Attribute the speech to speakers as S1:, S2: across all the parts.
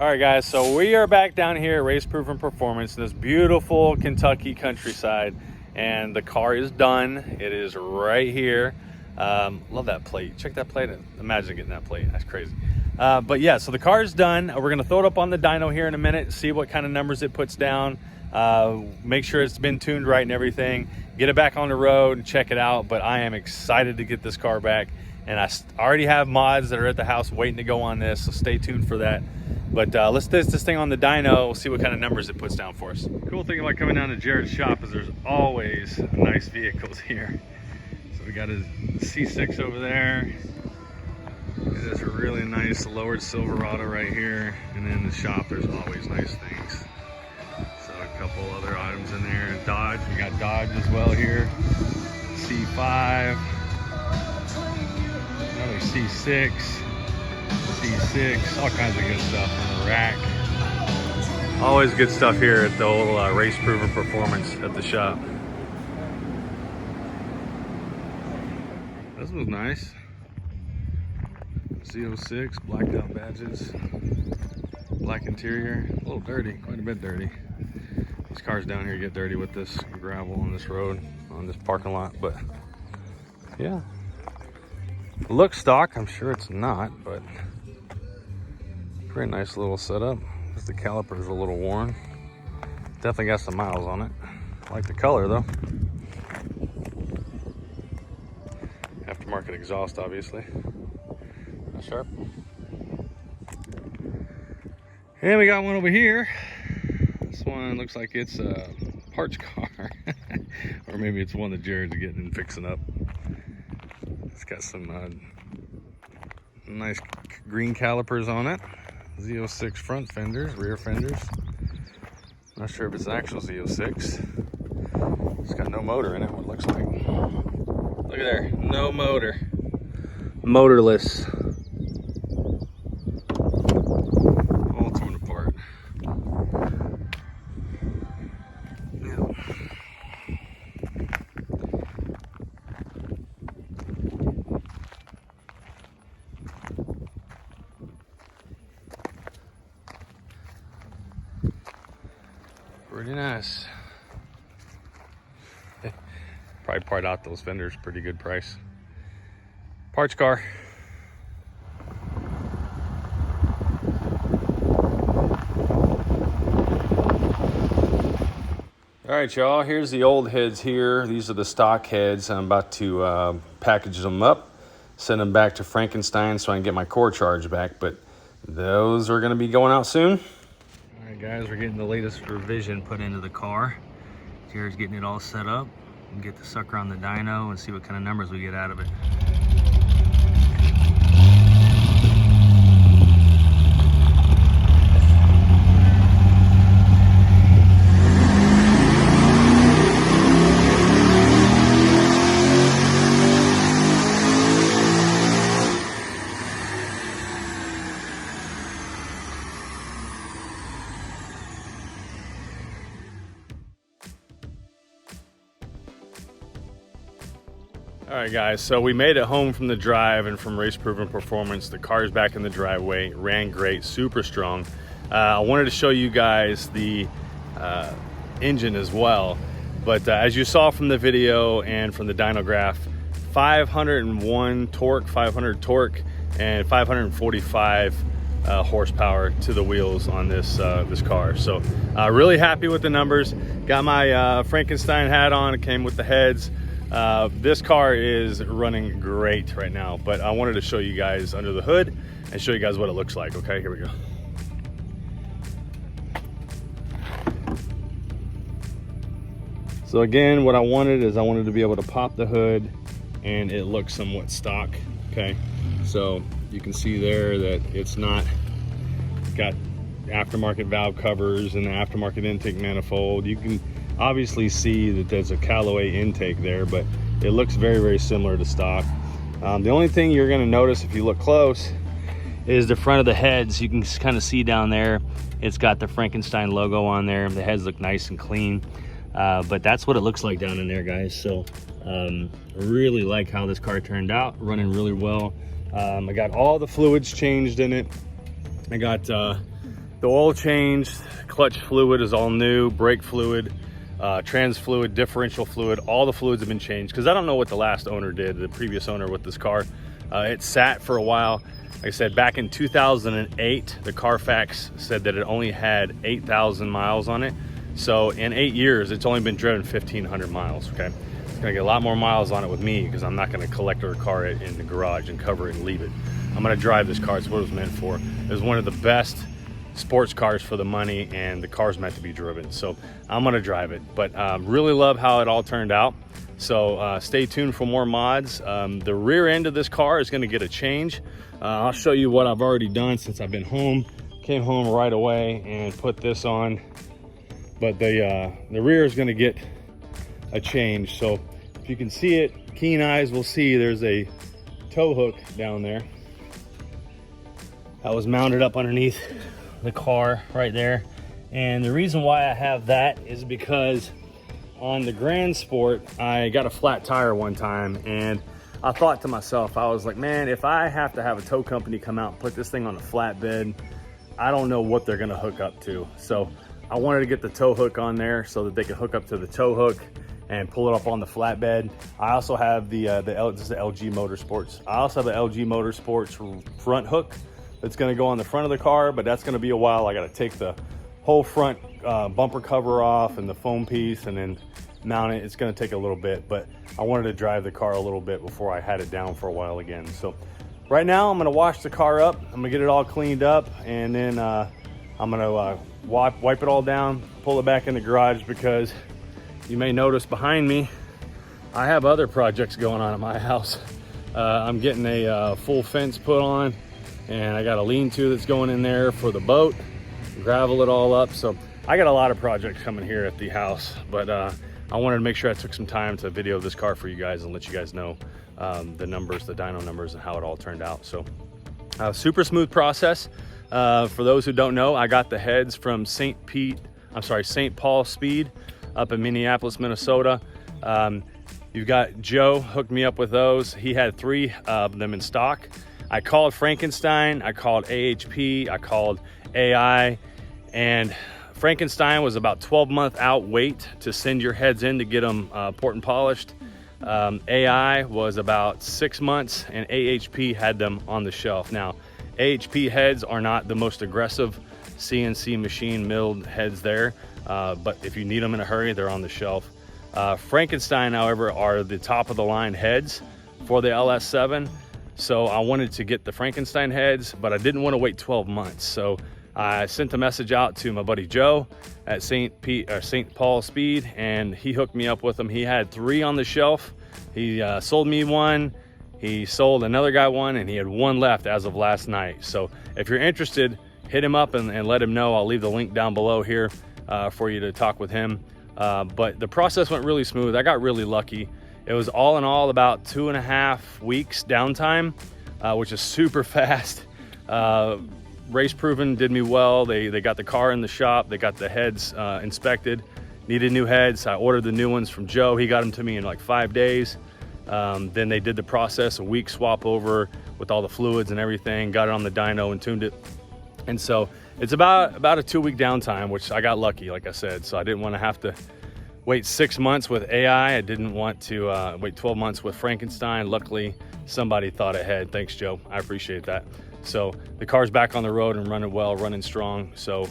S1: All right, guys, so we are back down here at Race Proof and Performance in this beautiful Kentucky countryside, and the car is done. It is right here. Love that plate. Check that plate. Imagine getting that plate. That's crazy. But yeah, so the car is done. We're going to throw it up on the dyno here in a minute, see what kind of numbers it puts down, make sure it's been tuned right and everything, get it back on the road and check it out. But I am excited to get this car back, and I already have mods that are at the house waiting to go on this, so stay tuned for that. But let's test this thing on the dyno. We'll see what kind of numbers it puts down for us. Cool thing about coming down to Jared's shop is there's always nice vehicles here. So we got a C6 over there. There's a really nice lowered Silverado right here. And then in the shop, there's always nice things. So a couple other items in there. Dodge, we got Dodge as well here. C5, another C6. C6, all kinds of good stuff on the rack. Always good stuff here at the old Race Proof and Performance at the shop. This was nice. Z06, blacked out badges, black interior, a little dirty, quite a bit dirty. These cars down here get dirty with this gravel on this road, on this parking lot, but yeah. Looks stock, I'm sure it's not, but pretty nice little setup. Just the caliper's a little worn. Definitely got some miles on it. I like the color though. Aftermarket exhaust, obviously. Not sharp. And we got one over here. This one looks like it's a parts car. Or maybe it's one that Jared's getting and fixing up. It's got some nice green calipers on it. Z06 front fenders, rear fenders. Not sure if it's an actual Z06. It's got no motor in it, what it looks like. Look at there, no motor. Motorless. All torn apart. Yeah. Pretty nice. Probably part out those fenders, pretty good price. Parts car. All right, y'all, here's the old heads here. These are the stock heads. I'm about to package them up, send them back to Frankenstein so I can get my core charge back, but those are gonna be going out soon. All right, guys, we're getting the latest revision put into the car. Jared's getting it all set up. We'll get the sucker on the dyno and see what kind of numbers we get out of it. All right, guys, so we made it home from the drive and from Race Proof and Performance. The car's back in the driveway, ran great, super strong. I wanted to show you guys the engine as well, but as you saw from the video and from the dyno graph, 501 torque, 500 torque, and 545 horsepower to the wheels on this this car. So really happy with the numbers. Got my Frankenstein hat on. It came with the heads. This car is running great right now, but I wanted to show you guys under the hood and show you guys what it looks like. Okay, here we go. So again, what I wanted to be able to pop the hood and it looks somewhat stock. Okay, so you can see there that it's not got aftermarket valve covers and the aftermarket intake manifold. You can obviously see that there's a Callaway intake there, but it looks very, very similar to stock. The only thing you're going to notice if you look close is the front of the heads. You can kind of see down there, it's got the Frankenstein logo on there. The heads look nice and clean, but that's what it looks like down in there, guys. So really like how this car turned out, running really well. I got all the fluids changed in it. I got The oil changed, clutch fluid is all new, brake fluid, trans fluid, differential fluid, all the fluids have been changed because I don't know what the last owner did, the previous owner with this car. It sat for a while. Like I said, back in 2008, the Carfax said that it only had 8,000 miles on it. So in 8 years, it's only been driven 1,500 miles, okay? It's gonna get a lot more miles on it with me because I'm not gonna collect our car in the garage and cover it and leave it. I'm gonna drive this car, it's what it was meant for. It was one of the best sports cars for the money, and the car's meant to be driven, so I'm gonna drive it. But really love how it all turned out, so stay tuned for more mods. The rear end of this car is gonna get a change. I'll show you what I've already done since I've been home. Came home right away and put this on, but the rear is gonna get a change. So if you can see it, keen eyes will see there's a tow hook down there that was mounted up underneath the car right there. And the reason why I have that is because on the Grand Sport, I got a flat tire one time, and I thought to myself, I was like, man, if I have to have a tow company come out and put this thing on a flatbed, I don't know what they're gonna hook up to. So I wanted to get the tow hook on there so that they could hook up to the tow hook and pull it up on the flatbed. I also have this is the LG Motorsports. I also have the LG Motorsports front hook that's gonna go on the front of the car, but that's gonna be a while. I gotta take the whole front bumper cover off and the foam piece and then mount it. It's gonna take a little bit, but I wanted to drive the car a little bit before I had it down for a while again. So right now I'm gonna wash the car up. I'm gonna get it all cleaned up, and then I'm gonna wipe it all down, pull it back in the garage, because you may notice behind me, I have other projects going on at my house. I'm getting a full fence put on, and I got a lean-to that's going in there for the boat, gravel it all up. So I got a lot of projects coming here at the house, but I wanted to make sure I took some time to video this car for you guys and let you guys know the numbers, the dyno numbers, and how it all turned out. So super smooth process. For those who don't know, I got the heads from St. Paul Speed up in Minneapolis, Minnesota. You've got Joe hooked me up with those. He had 3 of them in stock. I called Frankenstein, I called AHP, I called AI, and Frankenstein was about 12-month out wait to send your heads in to get them port and polished. AI was about 6 months, and AHP had them on the shelf. Now, AHP heads are not the most aggressive CNC machine milled heads there, but if you need them in a hurry, they're on the shelf. Frankenstein, however, are the top of the line heads for the LS7. So I wanted to get the Frankenstein heads, but I didn't want to wait 12 months. So I sent a message out to my buddy Joe at St. Paul Speed, and he hooked me up with them. He had 3 on the shelf. He sold me one, he sold another guy one, and he had 1 left as of last night. So if you're interested, hit him up and let him know. I'll leave the link down below here for you to talk with him. But the process went really smooth. I got really lucky. It was all in all about 2.5 weeks downtime, which is super fast. Race Proven did me well. They got the car in the shop. They got the heads inspected. Needed new heads. I ordered the new ones from Joe. He got them to me in like 5 days. Then they did the process, a week swap over with all the fluids and everything, got it on the dyno and tuned it. And so it's about a 2-week downtime, which I got lucky, like I said. So I didn't want to have to wait 6 months with AI. I didn't want to wait 12 months with Frankenstein. Luckily, somebody thought ahead. Thanks, Joe. I appreciate that. So the car's back on the road and running well, running strong. So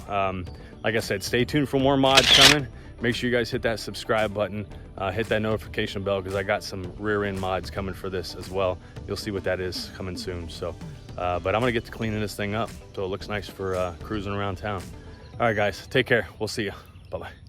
S1: like I said, stay tuned for more mods coming. Make sure you guys hit that subscribe button, hit that notification bell, because I got some rear end mods coming for this as well. You'll see what that is coming soon. So, but I'm gonna get to cleaning this thing up so it looks nice for cruising around town. All right, guys, take care. We'll see you. Bye-bye.